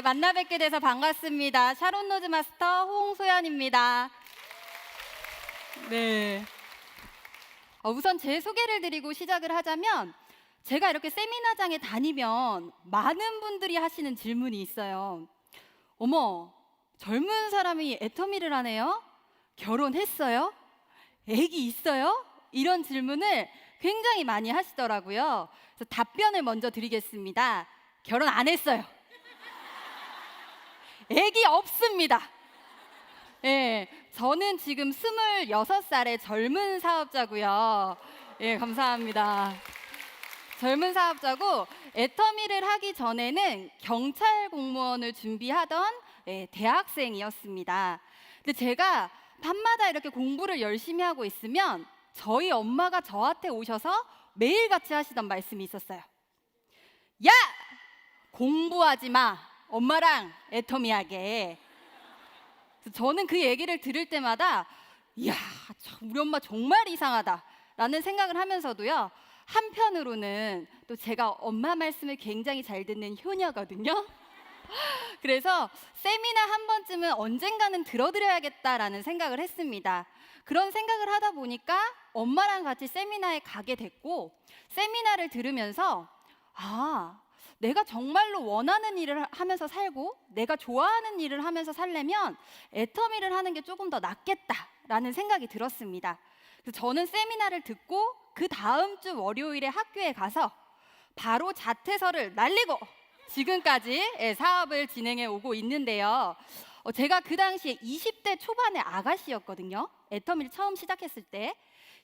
만나 뵙게 돼서 반갑습니다. 샤론 로즈 마스터 홍소연입니다. 네. 우선 제 소개를 드리고 시작을 하자면 제가 이렇게 세미나장에 다니면 많은 분들이 하시는 질문이 있어요. 어머, 젊은 사람이 애터미를 하네요? 결혼했어요? 애기 있어요? 이런 질문을 굉장히 많이 하시더라고요. 그래서 답변을 먼저 드리겠습니다. 결혼 안 했어요. 애기 없습니다. 예, 저는 지금 26살의 젊은 사업자고요. 예, 감사합니다. 젊은 사업자고 애터미를 하기 전에는 경찰 공무원을 준비하던 대학생이었습니다. 근데 제가 밤마다 이렇게 공부를 열심히 하고 있으면 저희 엄마가 저한테 오셔서 매일 같이 하시던 말씀이 있었어요. 야! 공부하지 마. 엄마랑 애터미 하게. 저는 그 얘기를 들을 때마다 이야, 우리 엄마 정말 이상하다 라는 생각을 하면서도요, 한편으로는 또 제가 엄마 말씀을 굉장히 잘 듣는 효녀거든요. 그래서 세미나 한 번쯤은 언젠가는 들어드려야겠다라는 생각을 했습니다. 그런 생각을 하다 보니까 엄마랑 같이 세미나에 가게 됐고, 세미나를 들으면서 내가 정말로 원하는 일을 하면서 살고 내가 좋아하는 일을 하면서 살려면 애터미를 하는 게 조금 더 낫겠다라는 생각이 들었습니다. 그래서 저는 세미나를 듣고 그 다음 주 월요일에 학교에 가서 바로 자퇴서를 날리고 지금까지 사업을 진행해 오고 있는데요. 제가 그 당시에 20대 초반의 아가씨였거든요. 애터미를 처음 시작했을 때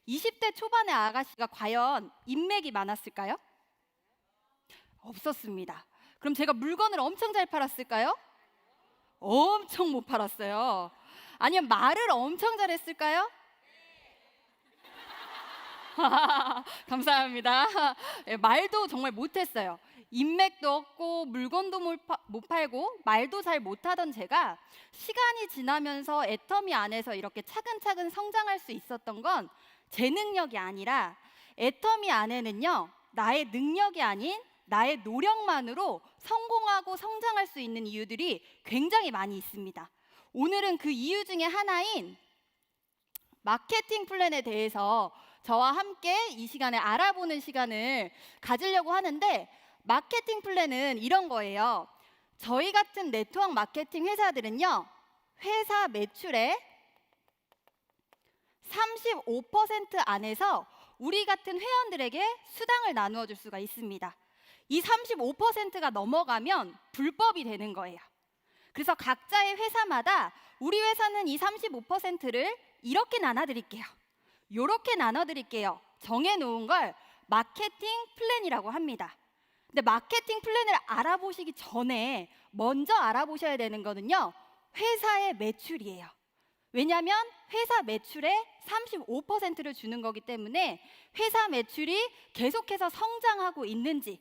20대 초반의 아가씨가 과연 인맥이 많았을까요? 없었습니다. 그럼 제가 물건을 엄청 잘 팔았을까요? 엄청 못 팔았어요. 아니면 말을 엄청 잘했을까요? 감사합니다. 말도 정말 못했어요. 인맥도 없고 물건도 못 팔고 말도 잘 못하던 제가 시간이 지나면서 애터미 안에서 이렇게 차근차근 성장할 수 있었던 건 제 능력이 아니라 애터미 안에는요, 나의 능력이 아닌 나의 노력만으로 성공하고 성장할 수 있는 이유들이 굉장히 많이 있습니다. 오늘은 그 이유 중에 하나인 마케팅 플랜에 대해서 저와 함께 이 시간에 알아보는 시간을 가지려고 하는데, 마케팅 플랜은 이런 거예요. 저희 같은 네트워크 마케팅 회사들은요, 회사 매출의 35% 안에서 우리 같은 회원들에게 수당을 나누어 줄 수가 있습니다. 이 35%가 넘어가면 불법이 되는 거예요. 그래서 각자의 회사마다 우리 회사는 이 35%를 이렇게 나눠드릴게요, 이렇게 나눠드릴게요 정해놓은 걸 마케팅 플랜이라고 합니다. 근데 마케팅 플랜을 알아보시기 전에 먼저 알아보셔야 되는 거는요, 회사의 매출이에요. 왜냐하면 회사 매출의 35%를 주는 거기 때문에 회사 매출이 계속해서 성장하고 있는지,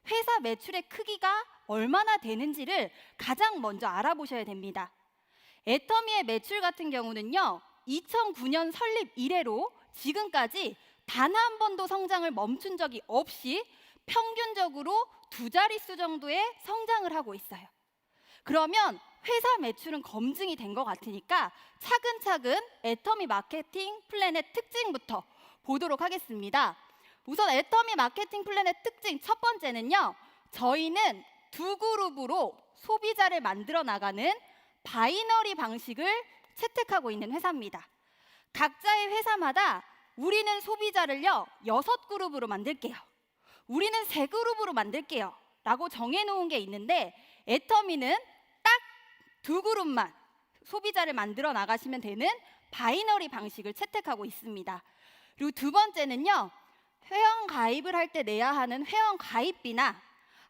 회사 매출의 크기가 얼마나 되는지를 가장 먼저 알아보셔야 됩니다. 애터미의 매출 같은 경우는요, 2009년 설립 이래로 지금까지 단 한 번도 성장을 멈춘 적이 없이 평균적으로 2자릿수 정도의 성장을 하고 있어요. 그러면 회사 매출은 검증이 된 것 같으니까 차근차근 애터미 마케팅 플랜의 특징부터 보도록 하겠습니다. 우선 애터미 마케팅 플랜의 특징 첫 번째는요, 저희는 두 그룹으로 소비자를 만들어 나가는 바이너리 방식을 채택하고 있는 회사입니다. 각자의 회사마다 우리는 소비자를요 6그룹으로 만들게요, 우리는 3그룹으로 만들게요 라고 정해놓은 게 있는데, 애터미는 딱 2그룹만 소비자를 만들어 나가시면 되는 바이너리 방식을 채택하고 있습니다. 그리고 두 번째는요, 회원 가입을 할 때 내야 하는 회원 가입비나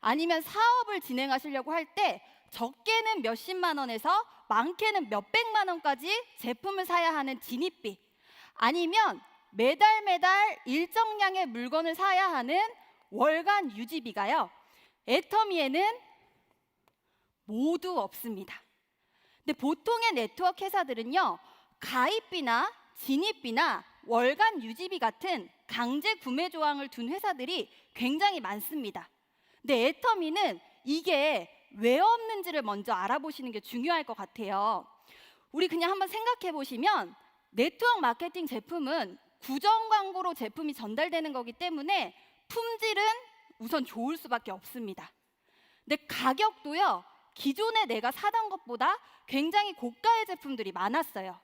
아니면 사업을 진행하시려고 할 때 적게는 몇십만 원에서 많게는 몇백만 원까지 제품을 사야 하는 진입비, 아니면 매달 일정량의 물건을 사야 하는 월간 유지비가요, 애터미에는 모두 없습니다. 근데 보통의 네트워크 회사들은요, 가입비나 진입비나 월간 유지비 같은 강제 구매 조항을 둔 회사들이 굉장히 많습니다. 근데 애터미는 이게 왜 없는지를 먼저 알아보시는 게 중요할 것 같아요. 우리 그냥 한번 생각해 보시면 네트워크 마케팅 제품은 구정 광고로 제품이 전달되는 거기 때문에 품질은 우선 좋을 수밖에 없습니다. 근데 가격도요, 기존에 내가 사던 것보다 굉장히 고가의 제품들이 많았어요.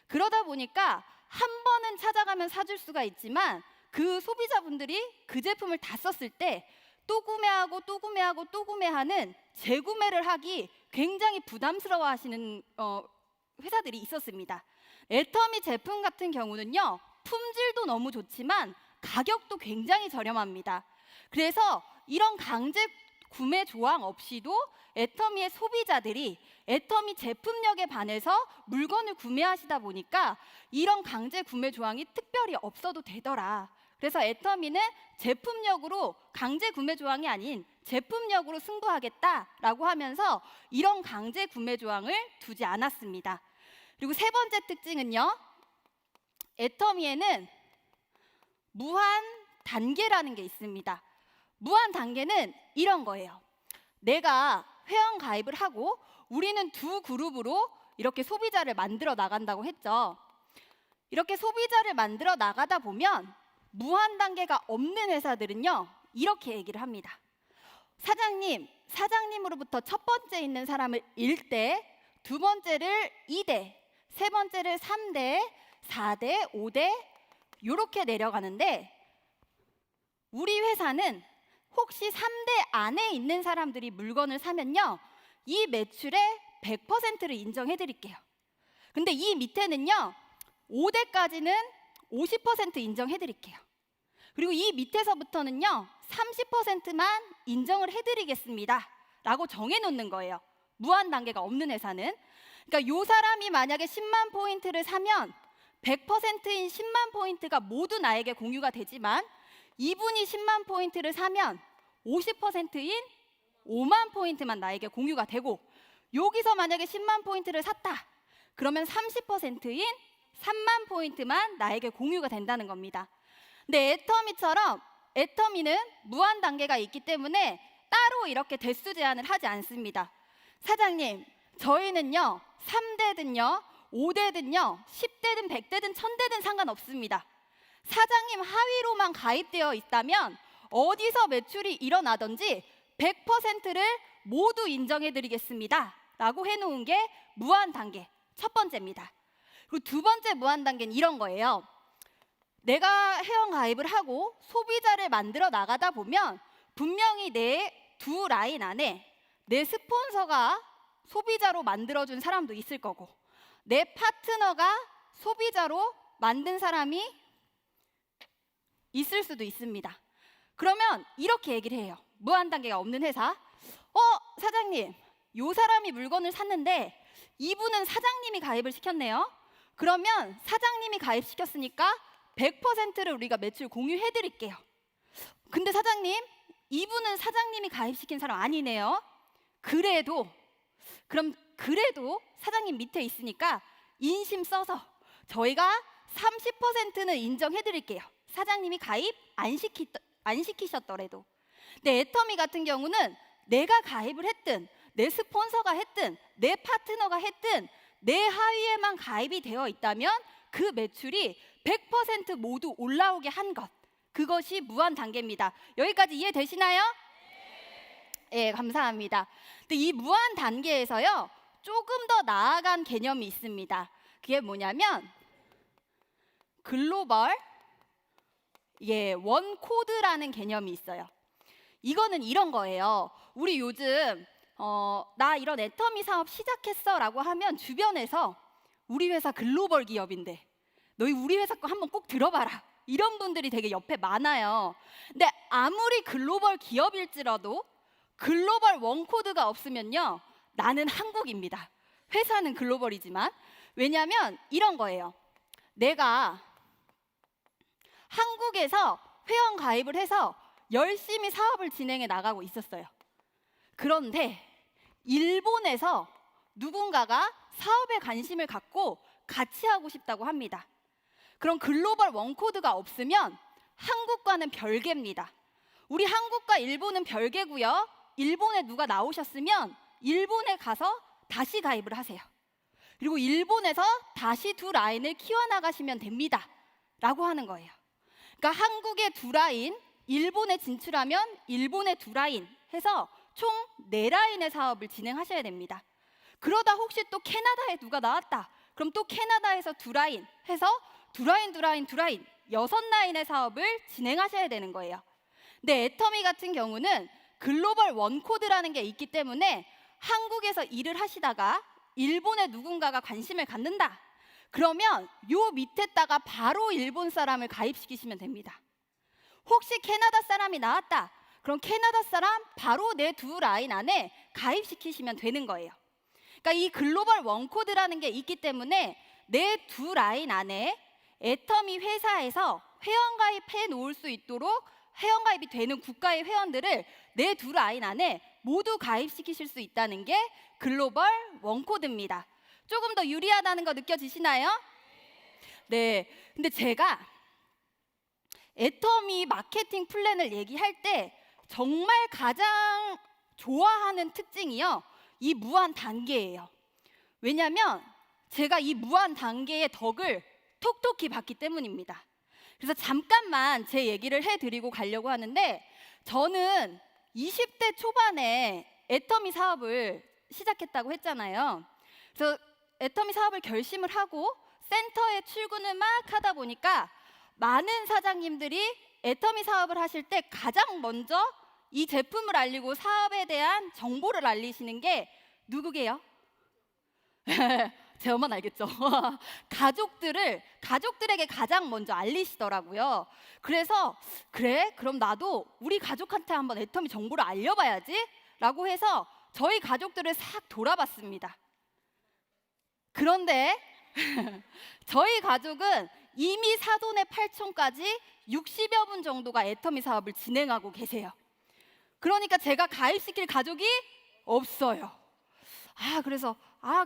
그러다 보니까 한 번은 찾아가면 사줄 수가 있지만 그 소비자분들이 그 제품을 다 썼을 때 또 구매하고 또 구매하고 또 구매하는 재구매를 하기 굉장히 부담스러워 하시는 회사들이 있었습니다. 애터미 제품 같은 경우는요, 품질도 너무 좋지만 가격도 굉장히 저렴합니다. 그래서 이런 강제 구매 조항 없이도 애터미의 소비자들이 애터미 제품력에 반해서 물건을 구매하시다 보니까 이런 강제 구매 조항이 특별히 없어도 되더라. 그래서 애터미는 제품력으로 강제 구매 조항이 아닌 제품력으로 승부하겠다라고 하면서 이런 강제 구매 조항을 두지 않았습니다. 그리고 세 번째 특징은요, 애터미에는 무한 단계라는 게 있습니다. 무한 단계는 이런 거예요. 내가 회원 가입을 하고 우리는 두 그룹으로 이렇게 소비자를 만들어 나간다고 했죠. 이렇게 소비자를 만들어 나가다 보면 무한 단계가 없는 회사들은요, 이렇게 얘기를 합니다. 사장님으로부터 첫 번째 있는 사람을 1대, 두 번째를 2대, 세 번째를 3대, 4대, 5대 이렇게 내려가는데, 우리 회사는 혹시 3대 안에 있는 사람들이 물건을 사면요, 이 매출의 100%를 인정해 드릴게요. 근데 이 밑에는요, 5대까지는 50% 인정해 드릴게요. 그리고 이 밑에서부터는요, 30%만 인정을 해 드리겠습니다 라고 정해 놓는 거예요. 무한 단계가 없는 회사는. 그러니까 요 사람이 만약에 10만 포인트를 사면 100%인 10만 포인트가 모두 나에게 공유가 되지만, 이분이 10만 포인트를 사면 50%인 5만 포인트만 나에게 공유가 되고, 여기서 만약에 10만 포인트를 샀다 그러면 30%인 3만 포인트만 나에게 공유가 된다는 겁니다. 근데 애터미처럼 애터미는 무한 단계가 있기 때문에 따로 이렇게 대수 제한을 하지 않습니다. 사장님, 저희는요 3대든요 5대든요 10대든 100대든 1000대든 상관없습니다. 사장님 하위로만 가입되어 있다면 어디서 매출이 일어나든지 100%를 모두 인정해 드리겠습니다 라고 해놓은 게 무한 단계 첫 번째입니다. 그리고 두 번째 무한 단계는 이런 거예요. 내가 회원 가입을 하고 소비자를 만들어 나가다 보면 분명히 내 두 라인 안에 내 스폰서가 소비자로 만들어준 사람도 있을 거고, 내 파트너가 소비자로 만든 사람이 있을 수도 있습니다. 그러면 이렇게 얘기를 해요. 무한 단계가 없는 회사. 사장님, 요 사람이 물건을 샀는데 이분은 사장님이 가입을 시켰네요. 그러면 사장님이 가입시켰으니까 100%를 우리가 매출 공유해 드릴게요. 근데 사장님, 이분은 사장님이 가입시킨 사람 아니네요. 그래도 사장님 밑에 있으니까 인심 써서 저희가 30%는 인정해 드릴게요. 사장님이 가입 안 시키셨더라도. 근데 애터미 같은 경우는 내가 가입을 했든 내 스폰서가 했든 내 파트너가 했든 내 하위에만 가입이 되어 있다면 그 매출이 100% 모두 올라오게 한 것, 그것이 무한 단계입니다. 여기까지 이해되시나요? 네, 감사합니다. 근데 이 무한 단계에서요, 조금 더 나아간 개념이 있습니다. 그게 뭐냐면 글로벌 원 코드라는 개념이 있어요. 이거는 이런 거예요. 우리 요즘 나 이런 애터미 사업 시작했어 라고 하면 주변에서 우리 회사 글로벌 기업인데 너희 우리 회사 거 한번 꼭 들어봐라, 이런 분들이 되게 옆에 많아요. 근데 아무리 글로벌 기업일지라도 글로벌 원코드가 없으면요, 나는 한국입니다. 회사는 글로벌이지만. 왜냐하면 이런 거예요. 내가 한국에서 회원 가입을 해서 열심히 사업을 진행해 나가고 있었어요. 그런데 일본에서 누군가가 사업에 관심을 갖고 같이 하고 싶다고 합니다. 그럼 글로벌 원코드가 없으면 한국과는 별개입니다. 우리 한국과 일본은 별개고요. 일본에 누가 나오셨으면 일본에 가서 다시 가입을 하세요. 그리고 일본에서 다시 두 라인을 키워나가시면 됩니다 라고 하는 거예요. 그러니까 한국의 두 라인, 일본에 진출하면 일본의 두 라인 해서 총 4라인의 사업을 진행하셔야 됩니다. 그러다 혹시 또 캐나다에 누가 나왔다, 그럼 또 캐나다에서 두 라인 해서 두 라인 6라인의 사업을 진행하셔야 되는 거예요. 근데 애터미 같은 경우는 글로벌 원코드라는 게 있기 때문에 한국에서 일을 하시다가 일본에 누군가가 관심을 갖는다, 그러면 요 밑에다가 바로 일본 사람을 가입시키시면 됩니다. 혹시 캐나다 사람이 나왔다, 그럼 캐나다 사람 바로 내 두 라인 안에 가입시키시면 되는 거예요. 그러니까 이 글로벌 원코드라는 게 있기 때문에 내 두 라인 안에 애터미 회사에서 회원가입해 놓을 수 있도록 회원가입이 되는 국가의 회원들을 내 두 라인 안에 모두 가입시키실 수 있다는 게 글로벌 원코드입니다. 조금 더 유리하다는 거 느껴지시나요? 네. 근데 제가 애터미 마케팅 플랜을 얘기할 때 정말 가장 좋아하는 특징이요, 이 무한 단계예요. 왜냐하면 제가 이 무한 단계의 덕을 톡톡히 봤기 때문입니다. 그래서 잠깐만 제 얘기를 해드리고 가려고 하는데, 저는 20대 초반에 애터미 사업을 시작했다고 했잖아요. 그래서 애터미 사업을 결심을 하고 센터에 출근을 막 하다 보니까 많은 사장님들이 애터미 사업을 하실 때 가장 먼저 이 제품을 알리고 사업에 대한 정보를 알리시는 게 누구게요? 제 엄마는 알겠죠. 가족들에게 가장 먼저 알리시더라고요. 그래서 그래, 그럼 나도 우리 가족한테 한번 애터미 정보를 알려봐야지 라고 해서 저희 가족들을 싹 돌아봤습니다. 그런데 저희 가족은 이미 사돈의 8촌까지 60여 분 정도가 애터미 사업을 진행하고 계세요. 그러니까 제가 가입시킬 가족이 없어요. 그래서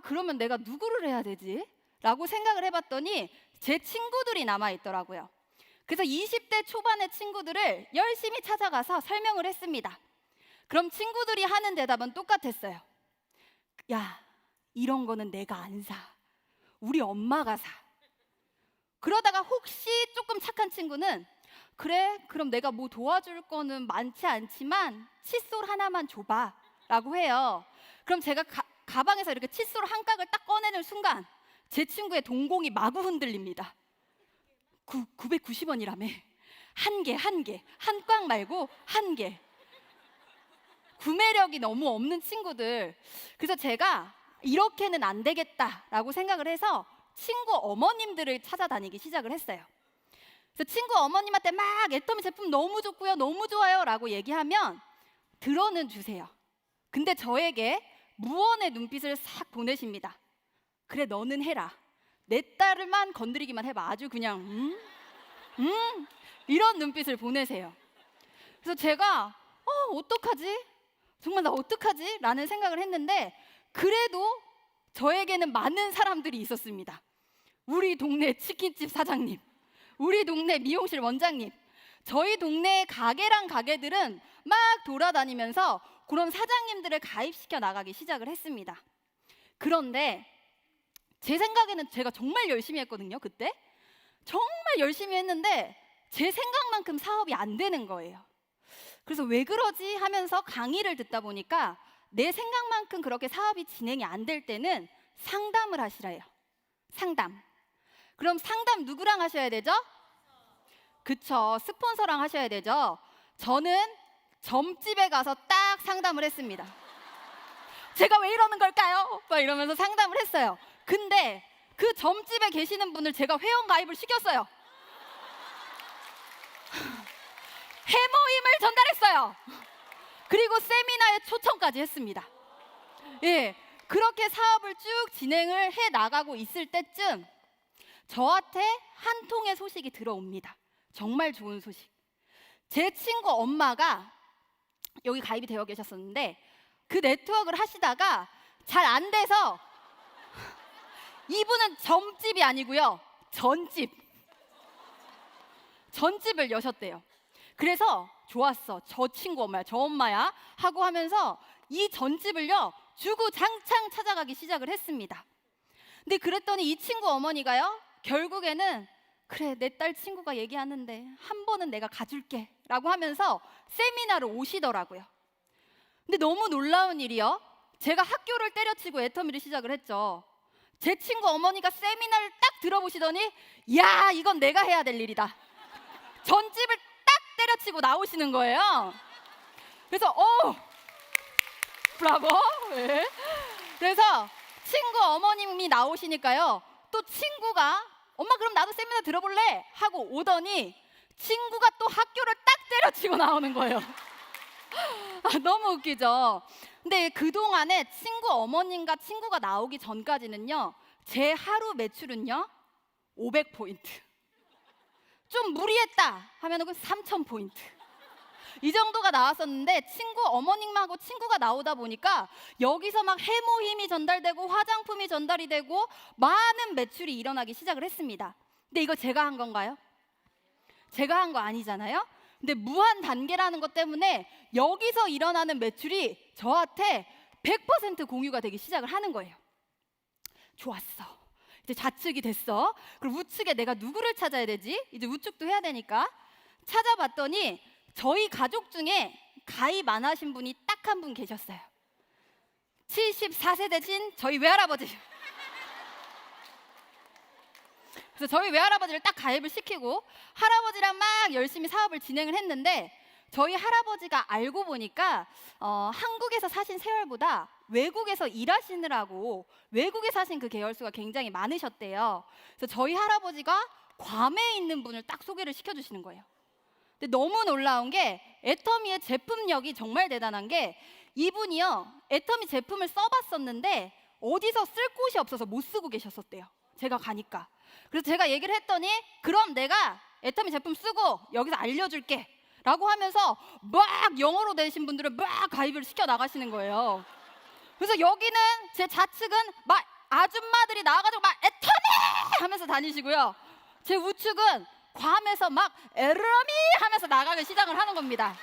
그러면 내가 누구를 해야 되지? 라고 생각을 해봤더니 제 친구들이 남아있더라고요. 그래서 20대 초반의 친구들을 열심히 찾아가서 설명을 했습니다. 그럼 친구들이 하는 대답은 똑같았어요. 야, 이런 거는 내가 안 사. 우리 엄마가 사. 그러다가 혹시 조금 착한 친구는 그래, 그럼 내가 뭐 도와줄 거는 많지 않지만 칫솔 하나만 줘봐 라고 해요. 그럼 제가 가방에서 이렇게 칫솔 한 깍을 딱 꺼내는 순간 제 친구의 동공이 마구 흔들립니다. 990원이라며. 한 개, 한 꽉 말고 한 개. 구매력이 너무 없는 친구들. 그래서 제가 이렇게는 안 되겠다라고 생각을 해서 친구 어머님들을 찾아다니기 시작을 했어요. 그래서 친구 어머님한테 막 애터미 제품 너무 좋고요, 너무 좋아요 라고 얘기하면 들어는 주세요. 근데 저에게 무언의 눈빛을 싹 보내십니다. 그래, 너는 해라. 내 딸만 건드리기만 해봐. 아주 그냥 이런 눈빛을 보내세요. 그래서 제가 어떡하지? 정말 나 어떡하지? 라는 생각을 했는데, 그래도 저에게는 많은 사람들이 있었습니다. 우리 동네 치킨집 사장님, 우리 동네 미용실 원장님, 저희 동네 가게랑 가게들은 막 돌아다니면서 그런 사장님들을 가입시켜 나가기 시작을 했습니다. 그런데 제 생각에는 제가 정말 열심히 했거든요. 그때 정말 열심히 했는데 제 생각만큼 사업이 안 되는 거예요. 그래서 왜 그러지 하면서 강의를 듣다 보니까 내 생각만큼 그렇게 사업이 진행이 안 될 때는 상담을 하시래요. 상담. 그럼 상담 누구랑 하셔야 되죠? 그쵸, 스폰서랑 하셔야 되죠. 저는 점집에 가서 딱 상담을 했습니다. 제가 왜 이러는 걸까요? 막 이러면서 상담을 했어요. 근데 그 점집에 계시는 분을 제가 회원 가입을 시켰어요. 해모임을 전달했어요. 그리고 세미나에 초청까지 했습니다. 예, 그렇게 사업을 쭉 진행을 해 나가고 있을 때쯤 저한테 한 통의 소식이 들어옵니다. 정말 좋은 소식. 제 친구 엄마가 여기 가입이 되어 계셨었는데 그 네트워크를 하시다가 잘 안 돼서 이분은 점집이 아니고요, 전집을 여셨대요. 그래서 좋았어. 저 친구 엄마야, 저 엄마야 하고 하면서 이 전집을요 주구장창 찾아가기 시작을 했습니다. 근데 그랬더니 이 친구 어머니가요 결국에는 그래, 내 딸 친구가 얘기하는데 한 번은 내가 가줄게 라고 하면서 세미나를 오시더라고요. 근데 너무 놀라운 일이요, 제가 학교를 때려치고 애터미를 시작을 했죠. 제 친구 어머니가 세미나를 딱 들어보시더니 야, 이건 내가 해야 될 일이다. 전집을 딱 때려치고 나오시는 거예요. 그래서 브라보. 네. 그래서 친구 어머님이 나오시니까요 또 친구가 엄마 그럼 나도 세미나 들어볼래 하고 오더니 친구가 또 학교를 딱 때려치고 나오는 거예요. 너무 웃기죠. 근데 그동안에 친구 어머님과 친구가 나오기 전까지는요 제 하루 매출은요 500포인트, 좀 무리했다 하면은 3000포인트 이 정도가 나왔었는데 친구 어머님하고 친구가 나오다 보니까 여기서 막 해모힘이 전달되고 화장품이 전달이 되고 많은 매출이 일어나기 시작을 했습니다. 근데 이거 제가 한 건가요? 제가 한 거 아니잖아요. 근데 무한 단계라는 것 때문에 여기서 일어나는 매출이 저한테 100% 공유가 되기 시작을 하는 거예요. 좋았어. 이제 좌측이 됐어. 그럼 우측에 내가 누구를 찾아야 되지? 이제 우측도 해야 되니까 찾아봤더니 저희 가족 중에 가입 안 하신 분이 딱 한 분 계셨어요. 74세 되신 저희 외할아버지. 그래서 저희 외할아버지를 딱 가입을 시키고 할아버지랑 막 열심히 사업을 진행을 했는데 저희 할아버지가 알고 보니까 한국에서 사신 세월보다 외국에서 일하시느라고 외국에 사신 그 계열수가 굉장히 많으셨대요. 그래서 저희 할아버지가 괌에 있는 분을 딱 소개를 시켜주시는 거예요. 근데 너무 놀라운 게 애터미의 제품력이 정말 대단한 게 이분이요 애터미 제품을 써봤었는데 어디서 쓸 곳이 없어서 못 쓰고 계셨었대요. 제가 가니까. 그래서 제가 얘기를 했더니 그럼 내가 애터미 제품 쓰고 여기서 알려줄게 라고 하면서 막 영어로 되신 분들은 막 가입을 시켜 나가시는 거예요. 그래서 여기는 제 좌측은 막 아줌마들이 나와가지고 막 애터미 하면서 다니시고요, 제 우측은 괌에서 막 에르미 하면서 나가기 시작을 하는 겁니다.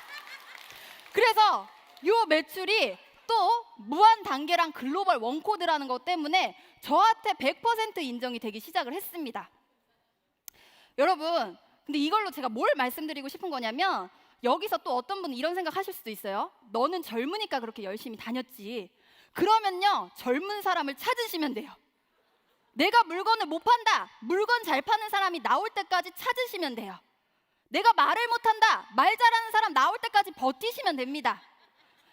그래서 요 매출이 또 무한 단계랑 글로벌 원코드라는 것 때문에 저한테 100% 인정이 되기 시작을 했습니다. 여러분, 근데 이걸로 제가 뭘 말씀드리고 싶은 거냐면 여기서 또 어떤 분은 이런 생각 하실 수도 있어요. 너는 젊으니까 그렇게 열심히 다녔지. 그러면요 젊은 사람을 찾으시면 돼요. 내가 물건을 못 판다, 물건 잘 파는 사람이 나올 때까지 찾으시면 돼요. 내가 말을 못한다, 말 잘하는 사람 나올 때까지 버티시면 됩니다.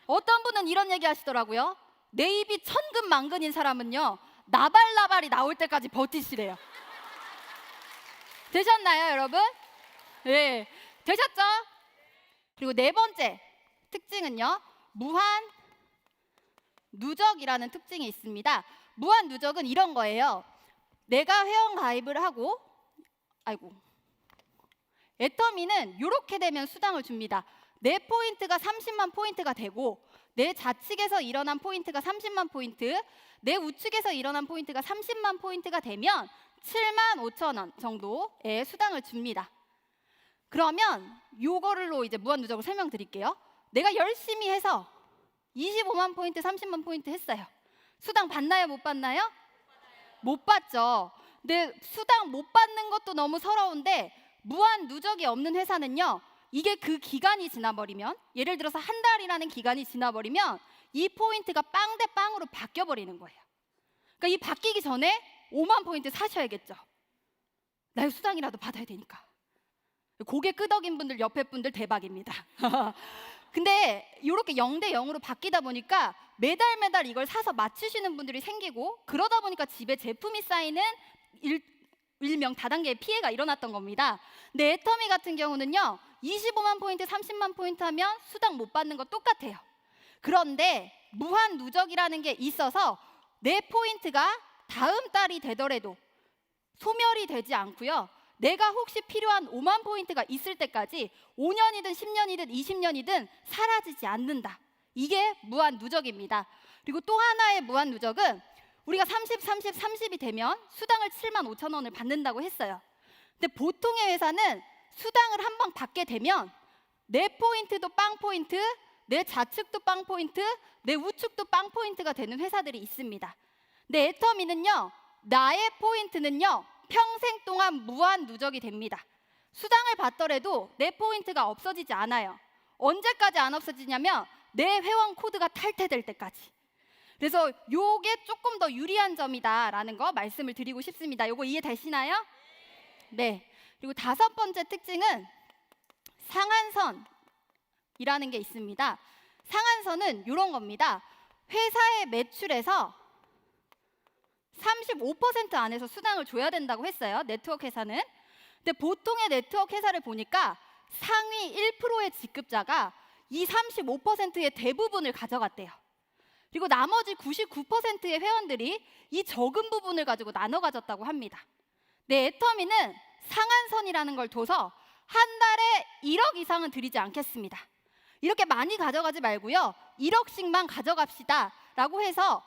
어떤 분은 이런 얘기 하시더라고요. 내 입이 천근만근인 사람은요 나발나발이 나올 때까지 버티시래요. 되셨나요 여러분? 네, 되셨죠? 그리고 네 번째 특징은요 무한 누적이라는 특징이 있습니다. 무한 누적은 이런 거예요. 내가 회원 가입을 하고 애터미는 이렇게 되면 수당을 줍니다. 내 포인트가 30만 포인트가 되고 내 좌측에서 일어난 포인트가 30만 포인트, 내 우측에서 일어난 포인트가 30만 포인트가 되면 7만 5천 원 정도의 수당을 줍니다. 그러면 요거를로 이제 무한 누적을 설명드릴게요. 내가 열심히 해서 25만 포인트, 30만 포인트 했어요. 수당 받나요? 못 받나요? 못 받죠. 근데 수당 못 받는 것도 너무 서러운데 무한 누적이 없는 회사는요 이게 그 기간이 지나버리면, 예를 들어서 한 달이라는 기간이 지나버리면 이 포인트가 빵 대 빵으로 바뀌어버리는 거예요. 그러니까 이 바뀌기 전에 5만 포인트 사셔야겠죠. 나 수당이라도 받아야 되니까. 고개 끄덕인 분들, 옆에 분들 대박입니다. 근데 이렇게 0대 0으로 바뀌다 보니까 매달 이걸 사서 맞추시는 분들이 생기고, 그러다 보니까 집에 제품이 쌓이는 일명 다단계의 피해가 일어났던 겁니다. 근데 애터미 같은 경우는요 25만 포인트, 30만 포인트 하면 수당 못 받는 거 똑같아요. 그런데 무한 누적이라는 게 있어서 내 포인트가 다음 달이 되더라도 소멸이 되지 않고요, 내가 혹시 필요한 5만 포인트가 있을 때까지 5년이든 10년이든 20년이든 사라지지 않는다. 이게 무한 누적입니다. 그리고 또 하나의 무한 누적은 우리가 30이 되면 수당을 7만 5천 원을 받는다고 했어요. 근데 보통의 회사는 수당을 한 번 받게 되면 내 포인트도 빵 포인트, 내 좌측도 빵 포인트, 내 우측도 빵 포인트가 되는 회사들이 있습니다. 근데 애터미는요, 나의 포인트는요 평생 동안 무한 누적이 됩니다. 수당을 받더라도 내 포인트가 없어지지 않아요. 언제까지 안 없어지냐면 내 회원 코드가 탈퇴될 때까지. 그래서 요게 조금 더 유리한 점이다라는 거 말씀을 드리고 싶습니다. 요거 이해되시나요? 네. 그리고 다섯 번째 특징은 상한선이라는 게 있습니다. 상한선은 이런 겁니다. 회사의 매출에서 35% 안에서 수당을 줘야 된다고 했어요. 네트워크 회사는. 근데 보통의 네트워크 회사를 보니까 상위 1%의 직급자가 이 35%의 대부분을 가져갔대요. 그리고 나머지 99%의 회원들이 이 적은 부분을 가지고 나눠 가졌다고 합니다. 네, 애터미는 상한선이라는 걸 둬서 한 달에 1억 이상은 드리지 않겠습니다. 이렇게 많이 가져가지 말고요. 1억씩만 가져갑시다 라고 해서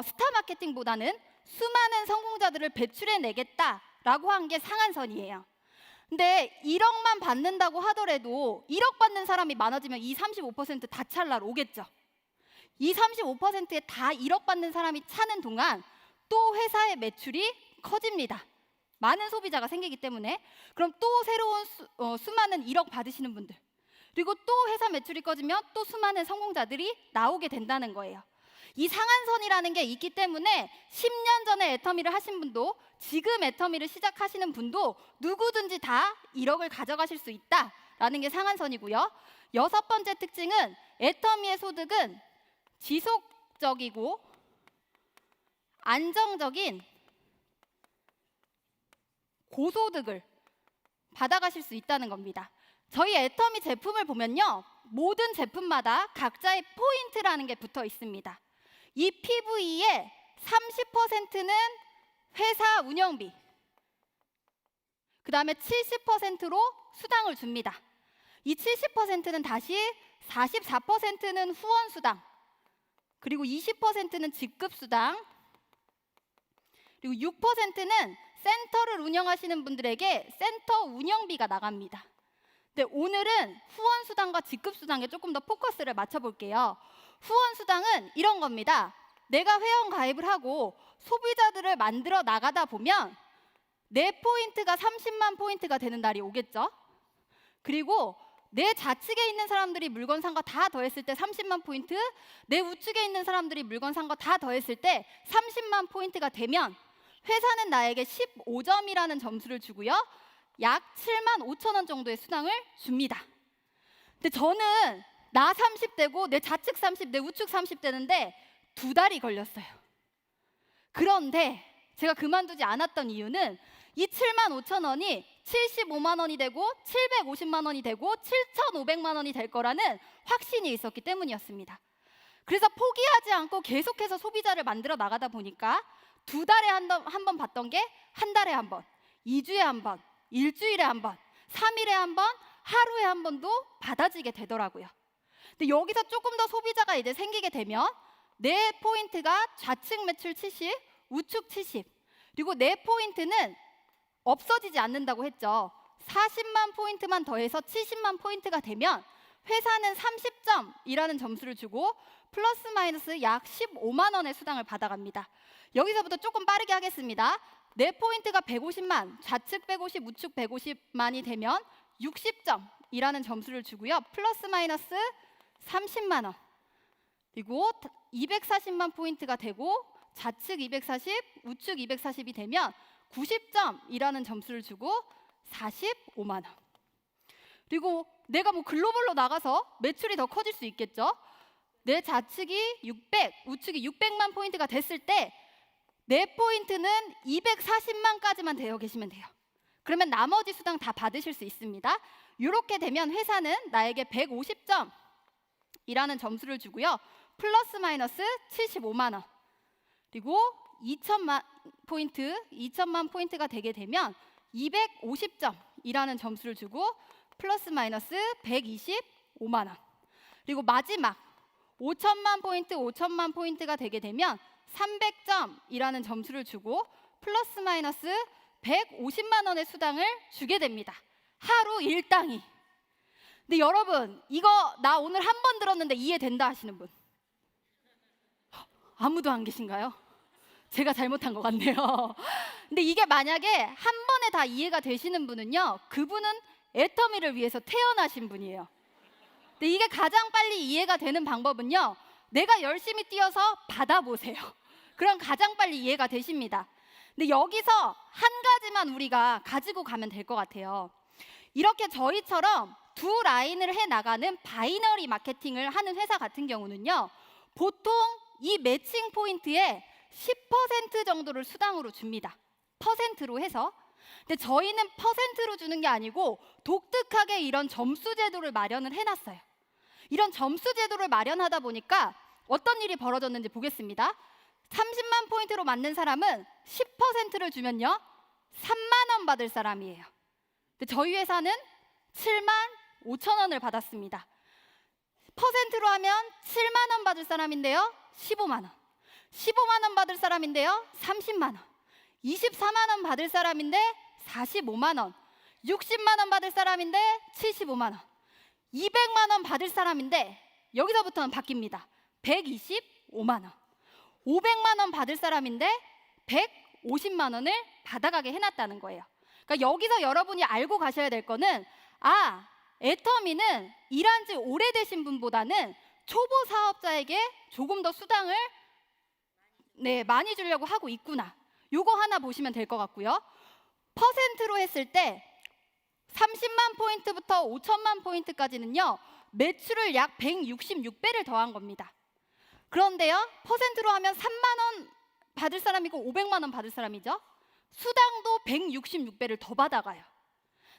스타 마케팅보다는 수많은 성공자들을 배출해내겠다라고 한 게 상한선이에요. 근데 1억만 받는다고 하더라도 1억 받는 사람이 많아지면 이 35%다 찰나로 오겠죠. 이 35%에 다 1억 받는 사람이 차는 동안 또 회사의 매출이 커집니다. 많은 소비자가 생기기 때문에. 그럼 또 새로운 수많은 1억 받으시는 분들, 그리고 또 회사 매출이 꺼지면 또 수많은 성공자들이 나오게 된다는 거예요. 이 상한선이라는 게 있기 때문에 10년 전에 애터미를 하신 분도 지금 애터미를 시작하시는 분도 누구든지 다 1억을 가져가실 수 있다라는 게 상한선이고요. 여섯 번째 특징은 애터미의 소득은 지속적이고 안정적인 고소득을 받아가실 수 있다는 겁니다. 저희 애터미 제품을 보면요, 모든 제품마다 각자의 포인트라는 게 붙어 있습니다. 이 PV의 30%는 회사 운영비, 그 다음에 70%로 수당을 줍니다. 이 70%는 다시 44%는 후원 수당, 그리고 20%는 직급 수당, 그리고 6%는 센터를 운영하시는 분들에게 센터 운영비가 나갑니다. 근데 오늘은 후원 수당과 직급 수당에 조금 더 포커스를 맞춰볼게요. 후원 수당은 이런 겁니다. 내가 회원 가입을 하고 소비자들을 만들어 나가다 보면 내 포인트가 30만 포인트가 되는 날이 오겠죠. 그리고 내 좌측에 있는 사람들이 물건 산 거 다 더했을 때 30만 포인트, 내 우측에 있는 사람들이 물건 산 거 다 더했을 때 30만 포인트가 되면 회사는 나에게 15점이라는 점수를 주고요, 약 7만 5천 원 정도의 수당을 줍니다. 근데 저는 나 30대고 내 좌측 30, 내 우측 30 되는데 2달이 걸렸어요. 그런데 제가 그만두지 않았던 이유는 이 7만 5천 원이 75만 원이 되고 750만 원이 되고 7,500만 원이 될 거라는 확신이 있었기 때문이었습니다. 그래서 포기하지 않고 계속해서 소비자를 만들어 나가다 보니까 2달에 한 번 받던 게 한 달에 한 번, 2주에 한 번, 일주일에 한 번, 3일에 한 번, 하루에 한 번도 받아지게 되더라고요. 근데 여기서 조금 더 소비자가 이제 생기게 되면 내 포인트가 좌측 매출 70, 우측 70, 그리고 내 포인트는 없어지지 않는다고 했죠. 40만 포인트만 더해서 70만 포인트가 되면 회사는 30점이라는 점수를 주고 플러스 마이너스 약 15만 원의 수당을 받아갑니다. 여기서부터 조금 빠르게 하겠습니다. 내 포인트가 150만, 좌측 150, 우측 150만이 되면 60점이라는 점수를 주고요. 플러스 마이너스 30만 원. 그리고 240만 포인트가 되고 좌측 240, 우측 240이 되면 90점이라는 점수를 주고 45만 원. 그리고 내가 뭐 글로벌로 나가서 매출이 더 커질 수 있겠죠. 내 좌측이 600, 우측이 600만 포인트가 됐을 때 내 포인트는 240만까지만 되어 계시면 돼요. 그러면 나머지 수당 다 받으실 수 있습니다. 이렇게 되면 회사는 나에게 150점이라는 점수를 주고요. 플러스 마이너스 75만 원. 그리고 2천만 포인트가 되게 되면 250점이라는 점수를 주고 플러스 마이너스 125만 원. 그리고 마지막 5천만 포인트가 되게 되면 300점이라는 점수를 주고 플러스 마이너스 150만 원의 수당을 주게 됩니다. 하루 일당이. 근데 여러분, 이거 나 오늘 한 번 들었는데 이해된다 하시는 분 아무도 안 계신가요? 제가 잘못한 것 같네요. 근데 이게 만약에 한 번에 다 이해가 되시는 분은요, 그분은 애터미를 위해서 태어나신 분이에요. 근데 이게 가장 빨리 이해가 되는 방법은요, 내가 열심히 뛰어서 받아보세요. 그럼 가장 빨리 이해가 되십니다. 근데 여기서 한 가지만 우리가 가지고 가면 될 것 같아요. 이렇게 저희처럼 두 라인을 해나가는 바이너리 마케팅을 하는 회사 같은 경우는요, 보통 이 매칭 포인트에 10% 정도를 수당으로 줍니다. 퍼센트로 해서. 근데 저희는 퍼센트로 주는 게 아니고 독특하게 이런 점수 제도를 마련을 해놨어요. 이런 점수 제도를 마련하다 보니까 어떤 일이 벌어졌는지 보겠습니다. 30만 포인트로 맞는 사람은 10%를 주면요, 3만 원 받을 사람이에요. 근데 저희 회사는 7만 5천 원을 받았습니다. 퍼센트로 하면 7만 원 받을 사람인데요, 15만 원. 15만 원 받을 사람인데요, 30만 원. 24만 원 받을 사람인데 45만 원. 60만 원 받을 사람인데 75만 원. 200만 원 받을 사람인데 여기서부터는 바뀝니다. 125만 원. 500만 원 받을 사람인데 150만 원을 받아가게 해놨다는 거예요. 그러니까 여기서 여러분이 알고 가셔야 될 거는, 애터미는 일한 지 오래되신 분보다는 초보 사업자에게 조금 더 수당을 많이 주려고 하고 있구나. 요거 하나 보시면 될 것 같고요. 퍼센트로 했을 때 30만 포인트부터 5천만 포인트까지는요, 매출을 약 166배를 더한 겁니다. 그런데요, 퍼센트로 하면 3만 원 받을 사람이고 500만 원 받을 사람이죠. 수당도 166배를 더 받아가요.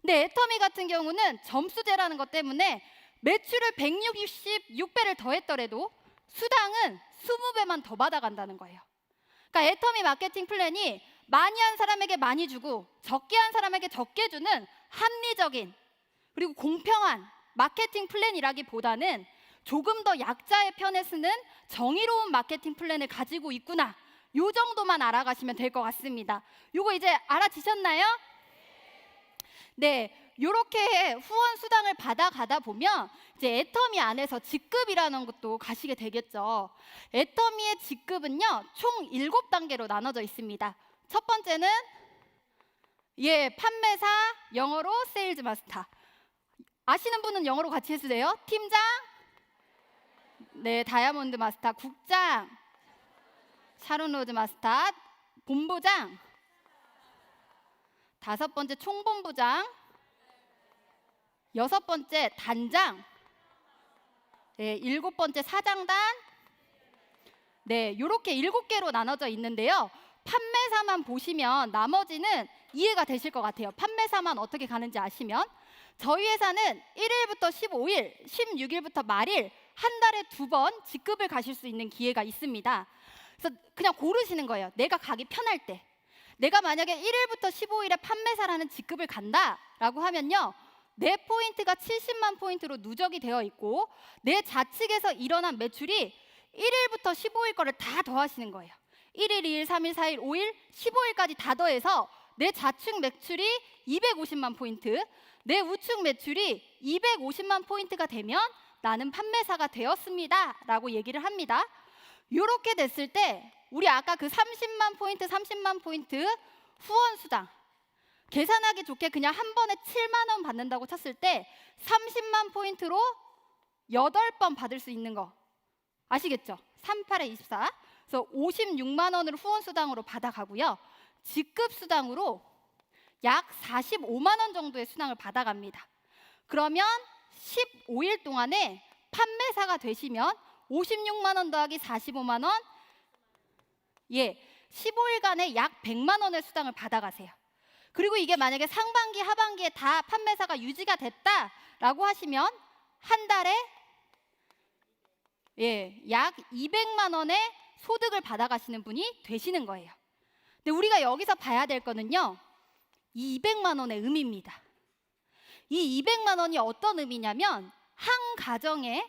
근데 애터미 같은 경우는 점수제라는 것 때문에 매출을 166배를 더했더라도 수당은 20배만 더 받아간다는 거예요. 그러니까 애터미 마케팅 플랜이 많이 한 사람에게 많이 주고 적게 한 사람에게 적게 주는 합리적인 그리고 공평한 마케팅 플랜이라기보다는 조금 더 약자의 편에 쓰는 정의로운 마케팅 플랜을 가지고 있구나. 요 정도만 알아가시면 될 것 같습니다. 요거 이제 알아지셨나요? 네, 요렇게 후원 수당을 받아가다 보면 이제 애터미 안에서 직급이라는 것도 가시게 되겠죠. 애터미의 직급은요, 총 7단계로 나눠져 있습니다. 첫 번째는 판매사, 영어로 세일즈 마스터. 아시는 분은 영어로 같이 해주세요. 팀장, 다이아몬드 마스터, 국장, 샤론 로즈 마스터, 본부장, 5번째 총본부장, 6번째 단장, 7번째 사장단. 이렇게 7개로 나눠져 있는데요. 판매사만 보시면 나머지는 이해가 되실 것 같아요. 판매사만 어떻게 가는지 아시면. 저희 회사는 1일부터 15일, 16일부터 말일 한 달에 2번 직급을 가실 수 있는 기회가 있습니다. 그래서 그냥 고르시는 거예요. 내가 가기 편할 때. 내가 만약에 1일부터 15일에 판매사라는 직급을 간다라고 하면요, 내 포인트가 70만 포인트로 누적이 되어 있고 내 좌측에서 일어난 매출이 1일부터 15일 거를 다 더하시는 거예요. 1일, 2일, 3일, 4일, 5일, 15일까지 다 더해서 내 좌측 매출이 250만 포인트, 내 우측 매출이 250만 포인트가 되면 나는 판매사가 되었습니다 라고 얘기를 합니다. 이렇게 됐을 때 우리 아까 그 30만 포인트, 30만 포인트 후원 수당 계산하기 좋게 그냥 한 번에 7만 원 받는다고 쳤을 때 30만 포인트로 8번 받을 수 있는 거 아시겠죠? 38에 24. 그래서 56만 원을 후원 수당으로 받아가고요. 직급 수당으로 약 45만 원 정도의 수당을 받아갑니다. 그러면 15일 동안에 판매사가 되시면 56만 원 더하기 45만 원, 15일간에 약 100만 원의 수당을 받아가세요. 그리고 이게 만약에 상반기, 하반기에 다 판매사가 유지가 됐다라고 하시면 한 달에 약 200만 원의 소득을 받아가시는 분이 되시는 거예요. 근데 우리가 여기서 봐야 될 거는요, 이 200만 원의 의미입니다. 이 200만 원이 어떤 의미냐면 한 가정의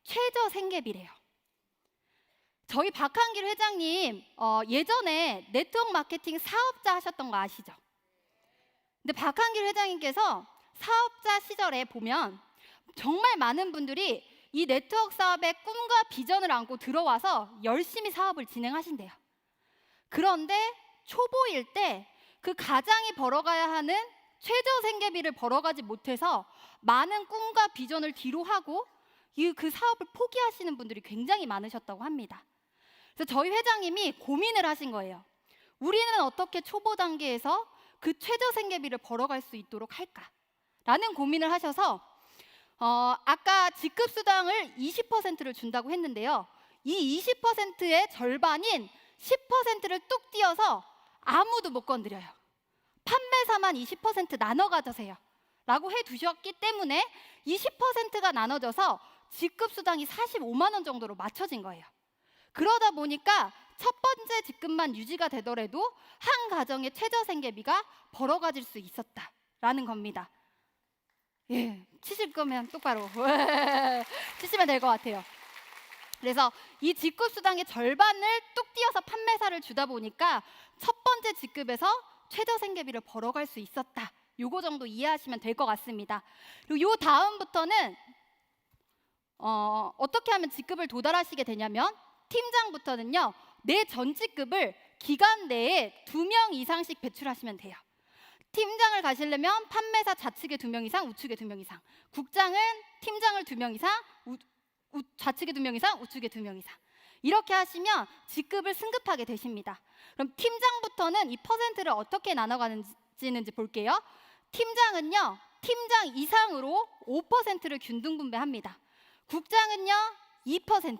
최저 생계비래요. 저희 박한길 회장님 예전에 네트워크 마케팅 사업자 하셨던 거 아시죠? 근데 박한길 회장님께서 사업자 시절에 보면 정말 많은 분들이 이 네트워크 사업의 꿈과 비전을 안고 들어와서 열심히 사업을 진행하신대요. 그런데 초보일 때 그 가장이 벌어가야 하는 최저 생계비를 벌어가지 못해서 많은 꿈과 비전을 뒤로 하고 그 사업을 포기하시는 분들이 굉장히 많으셨다고 합니다. 그래서 저희 회장님이 고민을 하신 거예요. 우리는 어떻게 초보 단계에서 그 최저 생계비를 벌어갈 수 있도록 할까? 라는 고민을 하셔서 아까 직급수당을 20%를 준다고 했는데요. 이 20%의 절반인 10%를 뚝 띄어서 아무도 못 건드려요. 판매사만 20% 나눠 가져세요 라고 해두셨기 때문에 20%가 나눠져서 직급수당이 45만 원 정도로 맞춰진 거예요. 그러다 보니까 첫 번째 직급만 유지가 되더라도 한 가정의 최저 생계비가 벌어가질 수 있었다라는 겁니다. 예, 치실 거면 똑바로 치시면 될 것 같아요. 그래서 이 직급수당의 절반을 뚝 띄어서 판매사를 주다 보니까 첫 번째 직급에서 최저 생계비를 벌어갈 수 있었다. 요거 정도 이해하시면 될 것 같습니다. 그리고 요 다음부터는 어떻게 하면 직급을 도달하시게 되냐면 팀장부터는요, 내 전 직급을 기간 내에 2명 이상씩 배출하시면 돼요. 팀장을 가시려면 판매사 좌측에 2명 이상, 우측에 2명 이상. 국장은 팀장을 2명 이상, 좌측에 2명 이상, 우측에 2명 이상. 이렇게 하시면 직급을 승급하게 되십니다. 그럼 팀장부터는 이 퍼센트를 어떻게 나눠가는지 볼게요. 팀장은요, 팀장 이상으로 5%를 균등 분배합니다. 국장은요, 2%.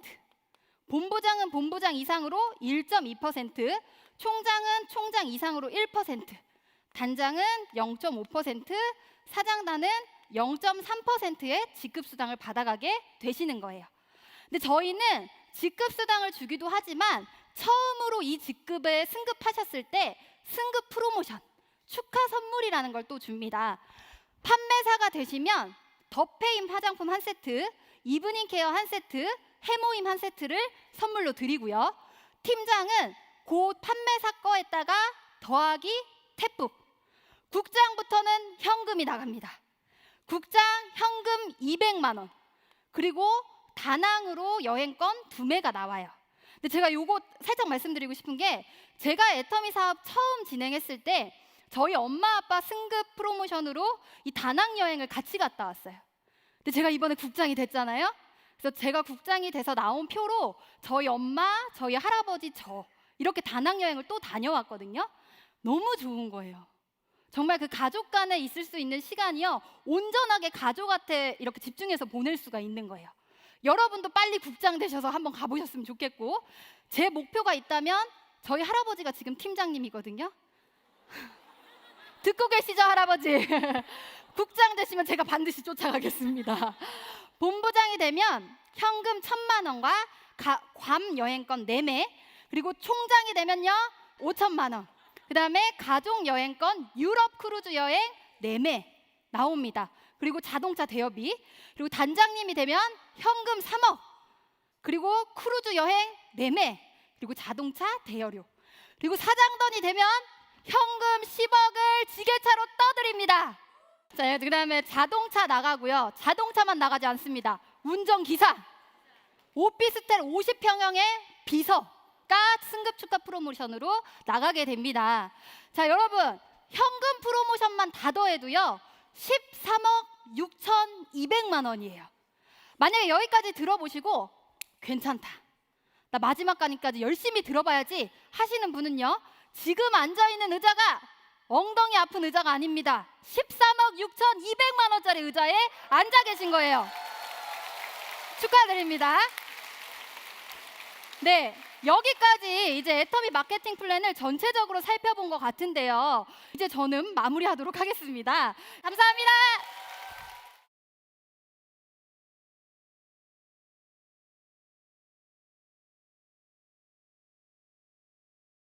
본부장은 본부장 이상으로 1.2%, 총장은 총장 이상으로 1%, 단장은 0.5%, 사장단은 0.3%의 직급수당을 받아가게 되시는 거예요. 근데 저희는 직급수당을 주기도 하지만 처음으로 이 직급에 승급하셨을 때 승급 프로모션, 축하 선물이라는 걸 또 줍니다. 판매사가 되시면 더페임 화장품 한 세트, 이브닝 케어 한 세트, 해모임 한 세트를 선물로 드리고요. 팀장은 곧 판매사 거에다가 더하기 탭북. 국장부터는 현금이 나갑니다. 국장 현금 200만 원. 그리고 다낭으로 여행권 2매가 나와요. 근데 제가 요거 살짝 말씀드리고 싶은 게, 제가 애터미 사업 처음 진행했을 때 저희 엄마 아빠 승급 프로모션으로 이 다낭 여행을 같이 갔다 왔어요. 근데 제가 이번에 국장이 됐잖아요. 그래서 제가 국장이 돼서 나온 표로 저희 엄마, 저희 할아버지, 저 이렇게 다낭 여행을 또 다녀왔거든요. 너무 좋은 거예요. 정말 그 가족 간에 있을 수 있는 시간이요, 온전하게 가족한테 이렇게 집중해서 보낼 수가 있는 거예요. 여러분도 빨리 국장 되셔서 한번 가보셨으면 좋겠고, 제 목표가 있다면 저희 할아버지가 지금 팀장님이거든요. 듣고 계시죠, 할아버지? 국장 되시면 제가 반드시 쫓아가겠습니다. 본부장이 되면 현금 1,000만 원과 괌 여행권 4매, 그리고 총장이 되면요 5,000만 원, 그 다음에 가족 여행권 유럽 크루즈 여행 4매 나옵니다. 그리고 자동차 대여비, 그리고 단장님이 되면 현금 3억, 그리고 크루즈 여행 4매, 그리고 자동차 대여료, 그리고 사장단이 되면 현금 10억을 지게차로 떠드립니다. 자, 그 다음에 자동차 나가고요. 자동차만 나가지 않습니다. 운전기사, 오피스텔 50평형의 비서가 승급 축하 프로모션으로 나가게 됩니다. 자, 여러분, 현금 프로모션만 다 더해도요 13억 6,200만 원이에요. 만약에 여기까지 들어보시고 괜찮다, 나 마지막 가니까지 열심히 들어봐야지 하시는 분은요, 지금 앉아있는 의자가 엉덩이 아픈 의자가 아닙니다. 13억 6,200만 원짜리 의자에 앉아 계신 거예요. 축하드립니다. 네, 여기까지 이제 애터미 마케팅 플랜을 전체적으로 살펴본 것 같은데요. 이제 저는 마무리하도록 하겠습니다. 감사합니다.